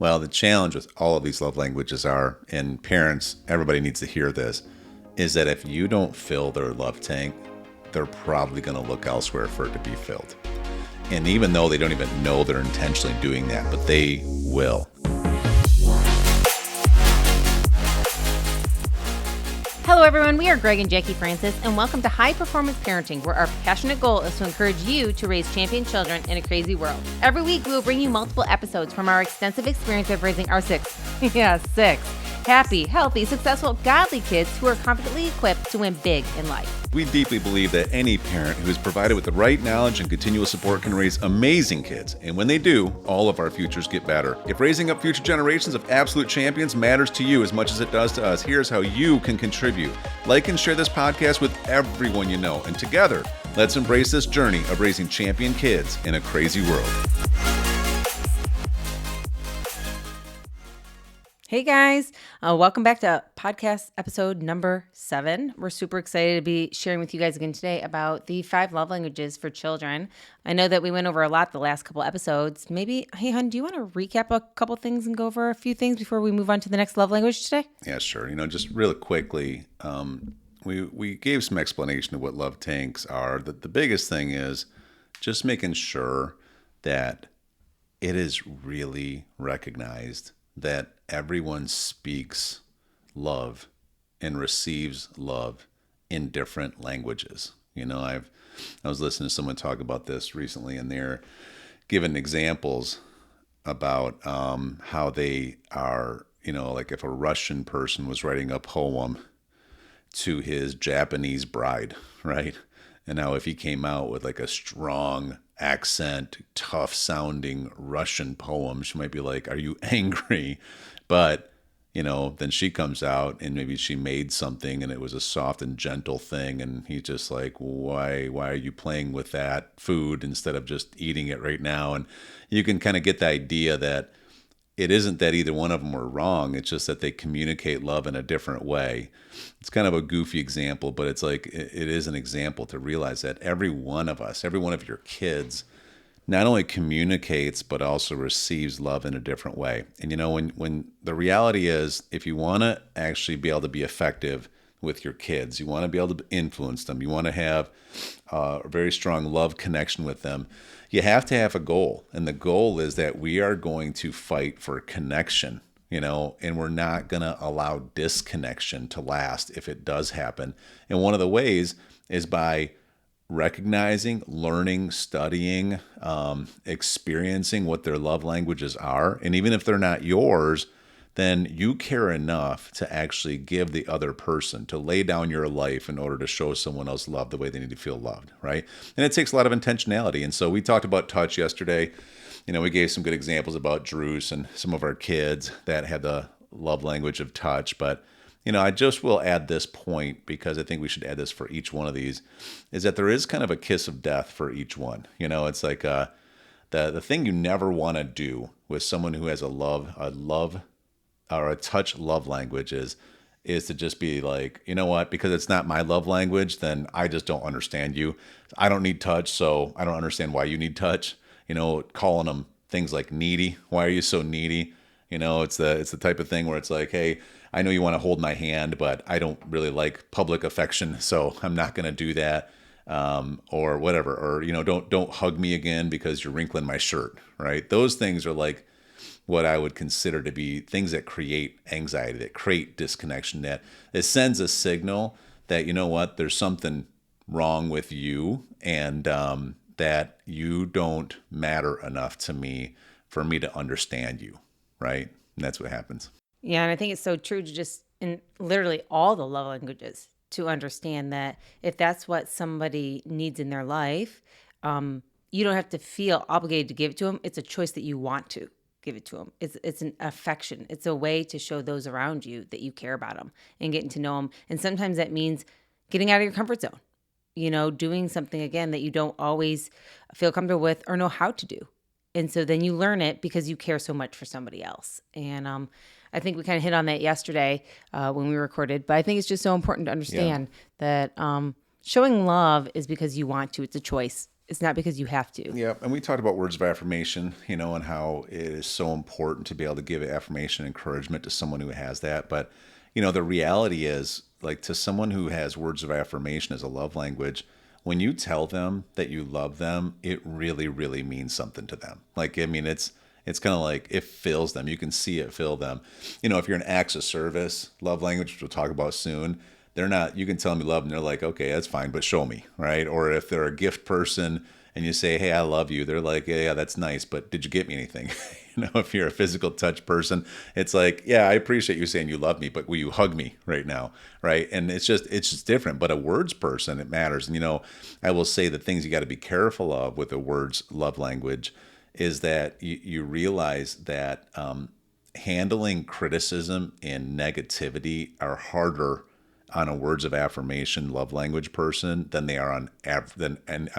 Well, the challenge with all of these love languages are, and parents, everybody needs to hear this, is that if you don't fill their love tank, they're probably going to look elsewhere for it to be filled. And even though they don't even know they're intentionally doing that, but they will. Hello, everyone. We are Greg and Jacquie Francis, and welcome to High Performance Parenting, where our passionate goal is to encourage you to raise champion children in a crazy world. Every week, we will bring you multiple episodes from our extensive experience of raising our six happy, healthy, successful, godly kids who are confidently equipped to win big in life. We deeply believe that any parent who is provided with the right knowledge and continual support can raise amazing kids. And when they do, all of our futures get better. If raising up future generations of absolute champions matters to you as much as it does to us, here's how you can contribute. Like and share this podcast with everyone you know. And together, let's embrace this journey of raising champion kids in a crazy world. Hey guys, welcome back to podcast episode number 7. We're super excited to be sharing with you guys again today about the 5 love languages for children. I know that we went over a lot the last couple episodes. Maybe, hey hon, do you want to recap a couple things and go over a few things before we move on to the next love language today? Yeah, sure. Just really quickly, we gave some explanation of what love tanks are. The biggest thing is just making sure that it is really recognized that everyone speaks love and receives love in different languages. I was listening to someone talk about this recently, and they're giving examples about how they are, like if a Russian person was writing a poem to his Japanese bride, right? And now if he came out with like a strong accent, tough sounding Russian poem, she might be like, are you angry? But, then she comes out and maybe she made something and it was a soft and gentle thing. And he's just like, why are you playing with that food instead of just eating it right now? And you can kind of get the idea that it isn't that either one of them were wrong. It's just that they communicate love in a different way. It's kind of a goofy example, but it's like, it is an example to realize that every one of us, every one of your kids, not only communicates, but also receives love in a different way. And when the reality is, if you want to actually be able to be effective with your kids, you want to be able to influence them, you want to have a very strong love connection with them, you have to have a goal. And the goal is that we are going to fight for connection, and we're not going to allow disconnection to last if it does happen. And one of the ways is by recognizing, learning, studying, experiencing what their love languages are. And even if they're not yours, then you care enough to actually give the other person, to lay down your life in order to show someone else love the way they need to feel loved, right? And it takes a lot of intentionality. And so we talked about touch yesterday. We gave some good examples about Drews and some of our kids that had the love language of touch. But I just will add this point, because I think we should add this for each one of these, is that there is kind of a kiss of death for each one. It's like the thing you never want to do with someone who has a love or a touch love language is to just be like, you know what, because it's not my love language, then I just don't understand you. I don't need touch, so I don't understand why you need touch. Calling them things like needy. Why are you so needy? It's the type of thing where it's like, hey, I know you want to hold my hand, but I don't really like public affection, so I'm not going to do that, or whatever. Or don't hug me again because you're wrinkling my shirt, right? Those things are like what I would consider to be things that create anxiety, that create disconnection, that it sends a signal that, there's something wrong with you, and that you don't matter enough to me for me to understand you, right? And that's what happens. Yeah, and I think it's so true to just, in literally all the love languages, to understand that if that's what somebody needs in their life, you don't have to feel obligated to give it to them. It's a choice that you want to give it to them. It's an affection. It's a way to show those around you that you care about them and getting to know them. And sometimes that means getting out of your comfort zone, doing something, again, that you don't always feel comfortable with or know how to do. And so then you learn it because you care so much for somebody else. And I think we kind of hit on that yesterday when we recorded, but I think it's just so important to understand that showing love is because you want to. It's a choice. It's not because you have to. Yeah, and we talked about words of affirmation, and how it is so important to be able to give affirmation and encouragement to someone who has that. But, the reality is, like, to someone who has words of affirmation as a love language, when you tell them that you love them, it really, really means something to them. Like, I mean, it's kind of like it fills them. You can see it fill them. If you're an acts of service love language, which we'll talk about soon, they're not, you can tell them you love them. They're like, okay, that's fine, but show me, right? Or if they're a gift person and you say, hey, I love you, they're like, yeah, that's nice, but did you get me anything? If you're a physical touch person, it's like, yeah, I appreciate you saying you love me, but will you hug me right now? Right. And it's just different. But a words person, it matters. And, I will say the things you got to be careful of with a words love language is that you realize that handling criticism and negativity are harder on a words of affirmation love language person than they are on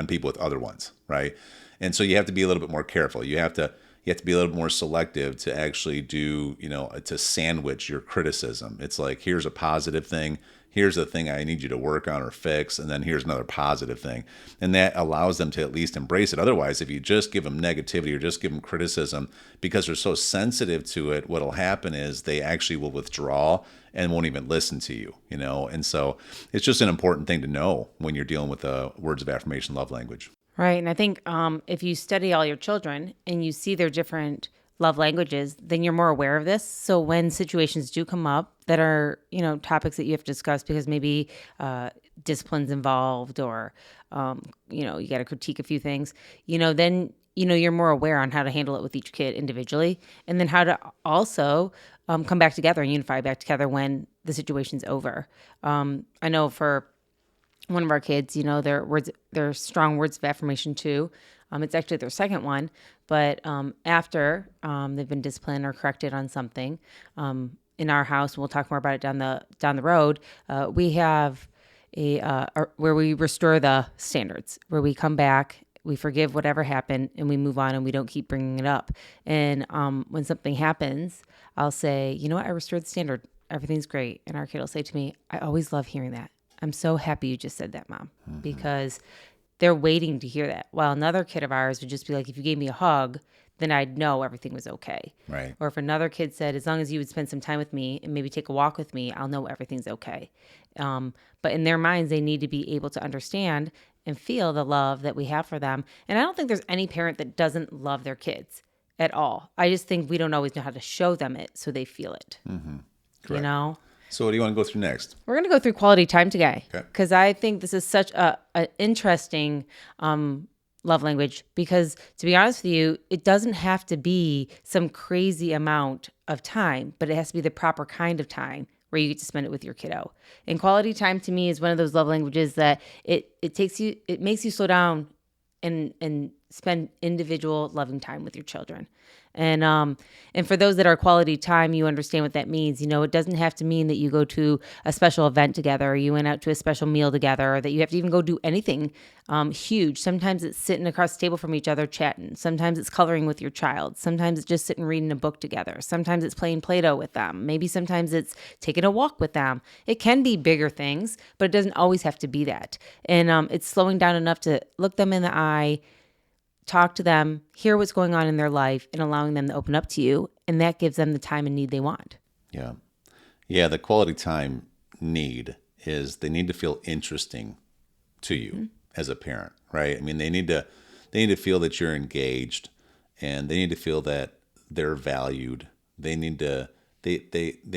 people with other ones, right? And so you have to be a little bit more careful. You have to be a little bit more selective to actually do, to sandwich your criticism. It's like, here's a positive thing, here's a thing I need you to work on or fix, and then here's another positive thing. And that allows them to at least embrace it. Otherwise, if you just give them negativity or just give them criticism, because they're so sensitive to it, what'll happen is they actually will withdraw and won't even listen to you, And so it's just an important thing to know when you're dealing with a words of affirmation love language. Right. And I think if you study all your children and you see their different love languages, then you're more aware of this. So when situations do come up that are, topics that you have to discuss because maybe discipline's involved or, you got to critique a few things, then, you're more aware on how to handle it with each kid individually and then how to also come back together and unify back together when the situation's over. I know for one of our kids, their strong words of affirmation too. It's actually their second one, but after they've been disciplined or corrected on something in our house, and we'll talk more about it down the road. We have where we restore the standards, where we come back, we forgive whatever happened, and we move on, and we don't keep bringing it up. And when something happens, I'll say, you know what, I restored the standard. Everything's great, and our kid will say to me, I always love hearing that. I'm so happy you just said that, Mom, because they're waiting to hear that. While another kid of ours would just be like, if you gave me a hug, then I'd know everything was okay. Right. Or if another kid said, as long as you would spend some time with me and maybe take a walk with me, I'll know everything's okay. But in their minds, they need to be able to understand and feel the love that we have for them. And I don't think there's any parent that doesn't love their kids at all. I just think we don't always know how to show them it so they feel it. Mm-hmm. Correct. So what do you want to go through next? We're going to go through quality time today because Okay. I think this is such an interesting love language because, to be honest with you, it doesn't have to be some crazy amount of time, but it has to be the proper kind of time where you get to spend it with your kiddo. And quality time to me is one of those love languages that it makes you slow down and spend individual loving time with your children. And for those that are quality time, you understand what that means. It doesn't have to mean that you go to a special event together or you went out to a special meal together or that you have to even go do anything huge. Sometimes it's sitting across the table from each other chatting. Sometimes it's coloring with your child. Sometimes it's just sitting reading a book together. Sometimes it's playing Play-Doh with them. Maybe sometimes it's taking a walk with them. It can be bigger things, but it doesn't always have to be that. And it's slowing down enough to look them in the eye, talk to them, hear what's going on in their life, and allowing them to open up to you. And that gives them the time and need they want. Yeah. Yeah. The quality time need is they need to feel interesting to you as a parent, right? I mean, they need to feel that you're engaged and they need to feel that they're valued. They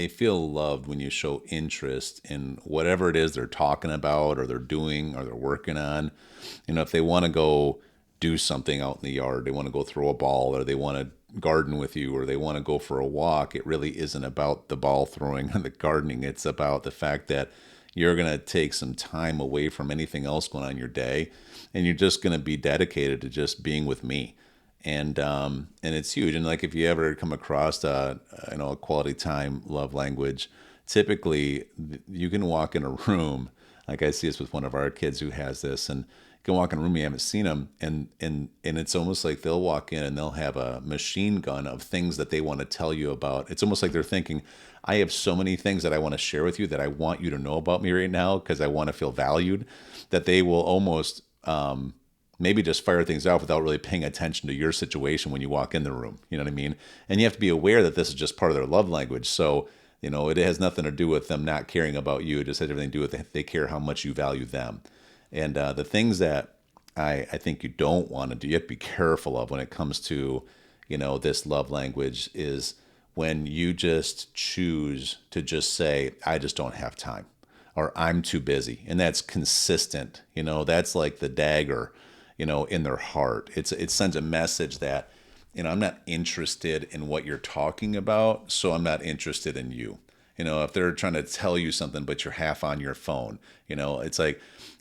feel loved when you show interest in whatever it is they're talking about or they're doing or they're working on. If they want to go do something out in the yard, they want to go throw a ball or they want to garden with you or they want to go for a walk, it really isn't about the ball throwing and the gardening. It's about the fact that you're going to take some time away from anything else going on in your day and you're just going to be dedicated to just being with me. And it's huge. And like if you ever come across a quality time love language, typically you can walk in a room, like I see this with one of our kids who has this, and can walk in a room you haven't seen them, and it's almost like they'll walk in and they'll have a machine gun of things that they want to tell you about. It's almost like they're thinking, I have so many things that I want to share with you that I want you to know about me right now because I want to feel valued, that they will almost maybe just fire things off without really paying attention to your situation when you walk in the room. You know what I mean? And you have to be aware that this is just part of their love language. So, it has nothing to do with them not caring about you. It just has everything to do with they care how much you value them. And the things that I think you don't want to do, you have to be careful of when it comes to, this love language is when you just choose to just say, I just don't have time or I'm too busy. And that's consistent. That's like the dagger, in their heart. It sends a message that, I'm not interested in what you're talking about, so I'm not interested in you. If they're trying to tell you something, but you're half on your phone, it's like,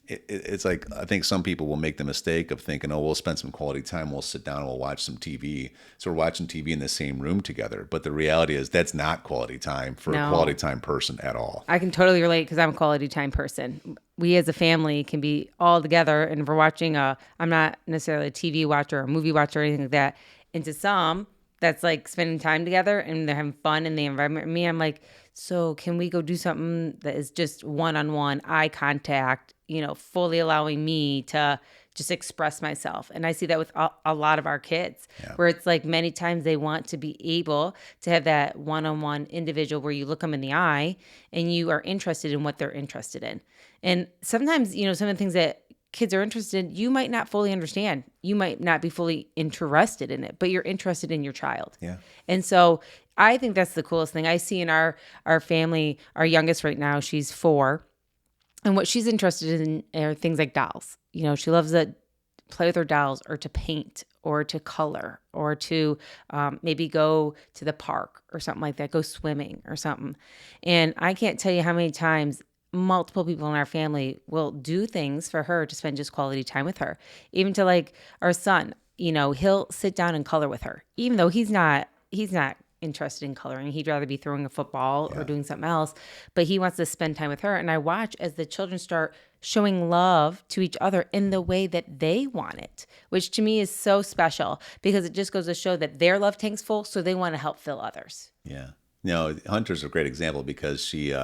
it's like, I think some people will make the mistake of thinking, oh, we'll spend some quality time. We'll sit down and we'll watch some TV. So we're watching TV in the same room together. But the reality is that's not quality time for a quality time person at all. I can totally relate because I'm a quality time person. We as a family can be all together, and if we're watching I'm not necessarily a TV watcher or a movie watcher or anything like that. And to some, that's like spending time together and they're having fun in the environment. Me, I'm like, so can we go do something that is just one-on-one eye contact, fully allowing me to just express myself. And I see that with a lot of our kids, where it's like many times they want to be able to have that one-on-one individual where you look them in the eye and you are interested in what they're interested in. And sometimes, some of the things that kids are interested in, you might not fully understand. You might not be fully interested in it, but you're interested in your child. Yeah. And so I think that's the coolest thing I see in our family. Our youngest right now, she's 4. And what she's interested in are things like dolls. She loves to play with her dolls or to paint or to color or to maybe go to the park or something like that, go swimming or something. And I can't tell you how many times multiple people in our family will do things for her to spend just quality time with her. Even to like our son, he'll sit down and color with her, even though he's not interested in coloring. He'd rather be throwing a football or doing something else, but he wants to spend time with her. And I watch as the children start showing love to each other in the way that they want it, which to me is so special because it just goes to show that their love tank's full, so they want to help fill others. Yeah. Hunter's a great example because she,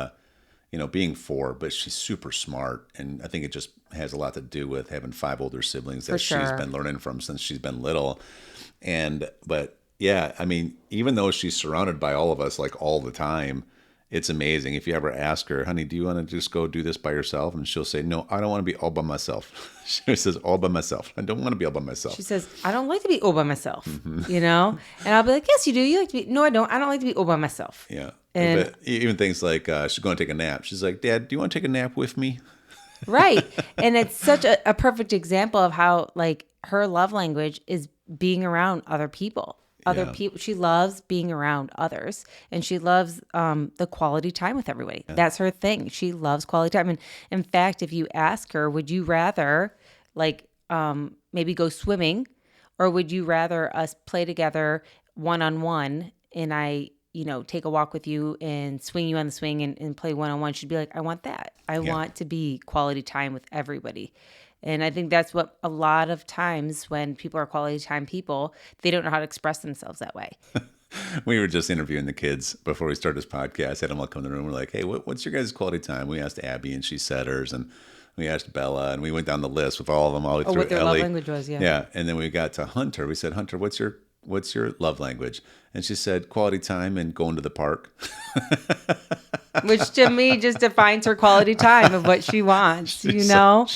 being 4, but she's super smart. And I think it just has a lot to do with having 5 older siblings that she's been learning from since she's been little. But yeah, I mean, even though she's surrounded by all of us like all the time, it's amazing. If you ever ask her, honey, do you want to just go do this by yourself? And she'll say, no, I don't want to be all by myself. She says, all by myself. I don't want to be all by myself. She says, I don't like to be all by myself, And I'll be like, yes, you do. You like to be, no, I don't. I don't like to be all by myself. Yeah. But even things like she's going to take a nap. She's like, Dad, do you want to take a nap with me? Right. And it's such a perfect example of how like her love language is being around other people. People. She loves being around others, and she loves the quality time with everybody. Yeah. That's her thing. She loves quality time. And in fact, if you ask her, would you rather like maybe go swimming, or would you rather us play together one-on-one and I take a walk with you and swing you on the swing and play one-on-one? She'd be like, I want that. I want to be quality time with everybody. And I think that's what a lot of times when people are quality time people, they don't know how to express themselves that way. We were just interviewing the kids before we started this podcast. Had them all come in the room. We're like, hey, what's your guys' quality time? We asked Abby and she said hers, and we asked Bella, and we went down the list with all of them. All the way through what their Ellie. love language was, Yeah, and then we got to Hunter. We said, Hunter, what's your love language? And she said, quality time and going to the park. Which to me just defines her quality time of what she wants, she's so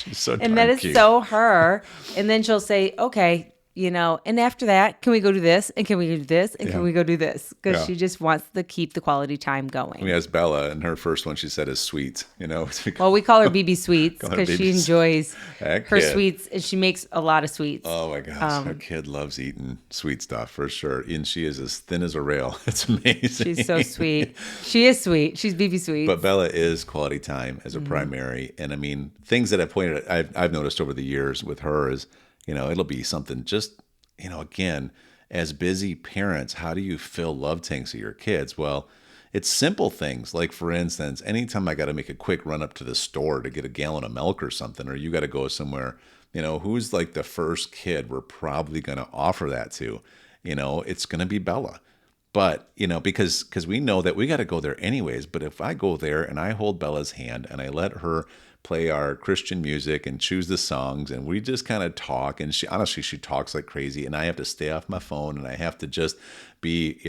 and that is cute. So her. And then she'll say, okay, and after that, can we go do this? And can we do this? And can we go do this? Because she just wants to keep the quality time going. We asked Bella, and her first one she said is sweets. Well, we call her BB Sweets because she enjoys her kid. sweets, and she makes a lot of sweets. Oh my gosh, her kid loves eating sweet stuff for sure. And she is as thin as a rail. It's amazing. She's so sweet. She is sweet. She's BB Sweets. But Bella is quality time as a primary. And I mean, things that I've noticed over the years with her is, it'll be something just, again, as busy parents, how do you fill love tanks of your kids? Well, it's simple things. Like, for instance, anytime I got to make a quick run up to the store to get a gallon of milk or something, or you got to go somewhere, who's like the first kid we're probably going to offer that to? It's going to be Bella. But, because we know that we got to go there anyways. But if I go there and I hold Bella's hand and I let her play our Christian music and choose the songs, and we just kind of talk. And she talks like crazy, and I have to stay off my phone, and I have to just be,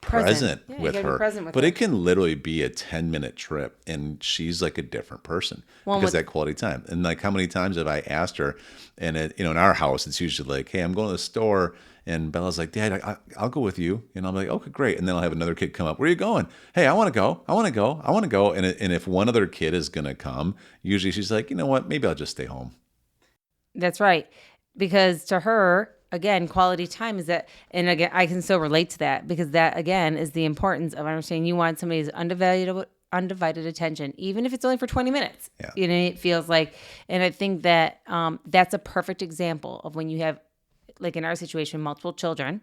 Present. present Yeah, you with got to be her. present with But her. it can literally be a 10-minute trip, and she's like a different person Well, because with that quality time. And like, how many times have I asked her? And in our house, it's usually like, hey, I'm going to the store. And Bella's like, Dad, I'll go with you. And I'm like, okay, great. And then I'll have another kid come up. Where are you going? Hey, I want to go. I want to go. I want to go. And if one other kid is going to come, usually she's like, you know what? Maybe I'll just stay home. That's right. Because to her, again, quality time is that, and again, I can so relate to that because that, again, is the importance of understanding you want somebody's undivided attention, even if it's only for 20 minutes. Yeah. It feels like, and I think that that's a perfect example of when you have, like in our situation, multiple children,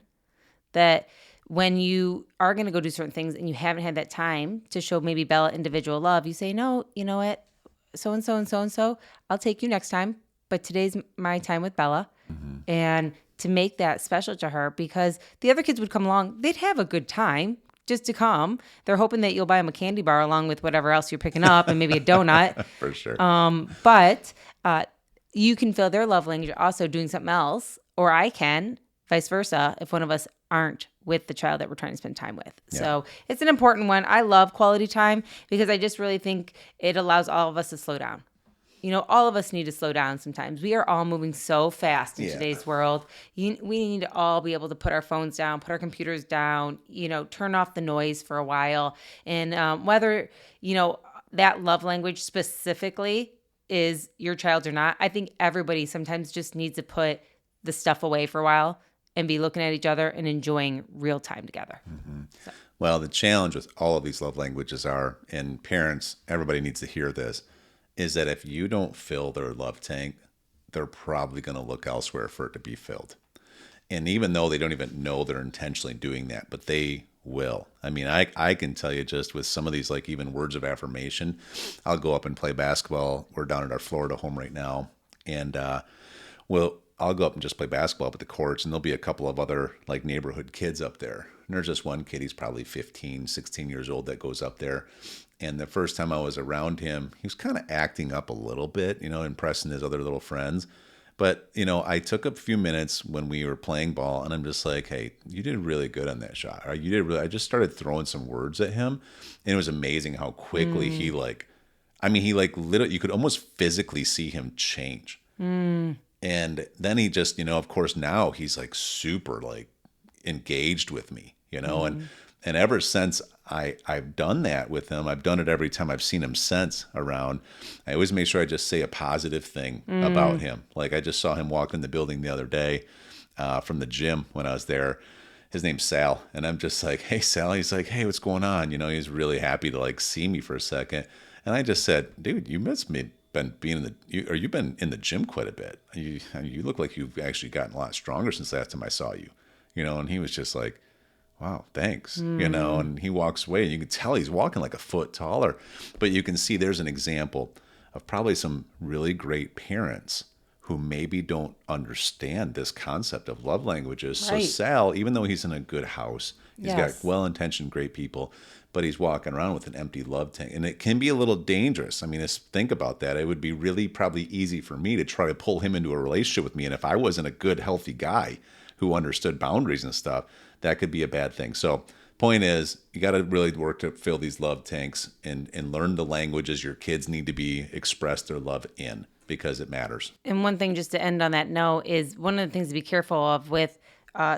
that when you are going to go do certain things and you haven't had that time to show maybe Bella individual love, you say, no, you know what? So and so and so and so, I'll take you next time. But today's my time with Bella. Mm-hmm. And to make that special to her, because the other kids would come along, they'd have a good time just to come. They're hoping that you'll buy them a candy bar along with whatever else you're picking up and maybe a donut. For sure. But you can feel their love language also doing something else, or I can, vice versa, if one of us aren't with the child that we're trying to spend time with. Yeah. So it's an important one. I love quality time because I just really think it allows all of us to slow down. All of us need to slow down sometimes. We are all moving so fast in today's world. We need to all be able to put our phones down, put our computers down, turn off the noise for a while. And whether, that love language specifically is your child's or not, I think everybody sometimes just needs to put the stuff away for a while and be looking at each other and enjoying real time together. Mm-hmm. So. Well, the challenge with all of these love languages are, and parents, everybody needs to hear this, is that if you don't fill their love tank, they're probably going to look elsewhere for it to be filled. And even though they don't even know they're intentionally doing that, but they will. I mean, I can tell you just with some of these, like even words of affirmation, I'll go up and play basketball. We're down at our Florida home right now. And I'll go up and just play basketball up at the courts, and there'll be a couple of other like neighborhood kids up there. And there's just one kid, he's probably 15, 16 years old, that goes up there. And the first time I was around him, he was kind of acting up a little bit, impressing his other little friends. But, I took a few minutes when we were playing ball, and I'm just like, hey, you did really good on that shot. Or you did really, I just started throwing some words at him. And it was amazing how quickly he literally, you could almost physically see him change. And then he just, of course, now he's like super like engaged with me, and ever since I've done that with him, I've done it every time I've seen him since around. I always make sure I just say a positive thing about him. Like I just saw him walk in the building the other day from the gym when I was there. His name's Sal. And I'm just like, hey, Sal. He's like, hey, what's going on? He's really happy to like see me for a second. And I just said, dude, you must be you've been in the gym quite a bit. You look like you've actually gotten a lot stronger since the last time I saw you, and he was just like, wow, thanks, and he walks away and you can tell he's walking like a foot taller, but you can see there's an example of probably some really great parents who maybe don't understand this concept of love languages. Right. So Sal, even though he's in a good house, he's got well-intentioned, great people, but he's walking around with an empty love tank. And it can be a little dangerous. I mean, just think about that. It would be really probably easy for me to try to pull him into a relationship with me. And if I wasn't a good, healthy guy who understood boundaries and stuff, that could be a bad thing. So point is, you got to really work to fill these love tanks and learn the languages your kids need to be expressed their love in, because it matters. And one thing just to end on that note is one of the things to be careful of with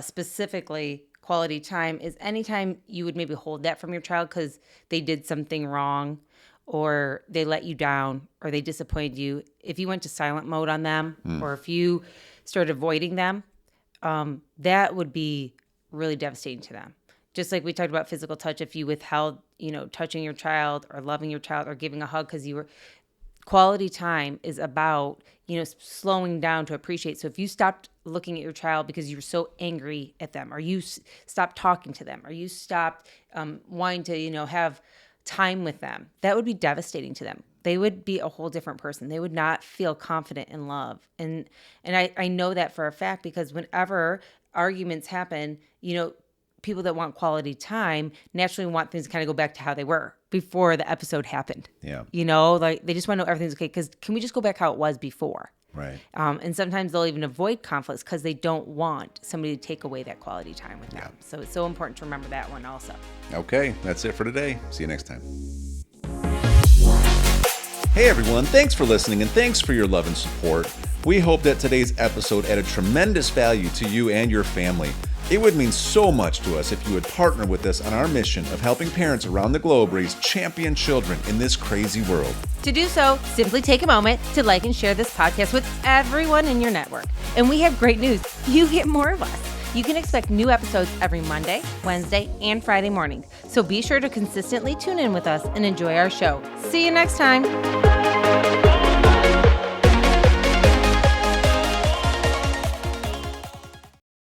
specifically quality time is anytime you would maybe hold that from your child because they did something wrong or they let you down or they disappointed you. If you went to silent mode on them or if you started avoiding them, that would be really devastating to them. Just like we talked about physical touch, if you withheld, touching your child or loving your child or giving a hug because you were... Quality time is about, slowing down to appreciate. So if you stopped looking at your child because you were so angry at them, or you stopped talking to them, or you stopped wanting to, have time with them, that would be devastating to them. They would be a whole different person. They would not feel confident in love. And I know that for a fact because whenever arguments happen, people that want quality time naturally want things to kind of go back to how they were before the episode happened. Yeah. Like they just want to know everything's okay. Because can we just go back how it was before? Right. And sometimes they'll even avoid conflicts because they don't want somebody to take away that quality time with them. Yeah. So it's so important to remember that one also. Okay, that's it for today. See you next time. Hey everyone, thanks for listening and thanks for your love and support. We hope that today's episode added tremendous value to you and your family. It would mean so much to us if you would partner with us on our mission of helping parents around the globe raise champion children in this crazy world. To do so, simply take a moment to like and share this podcast with everyone in your network. And we have great news. You get more of us. You can expect new episodes every Monday, Wednesday, and Friday morning. So be sure to consistently tune in with us and enjoy our show. See you next time.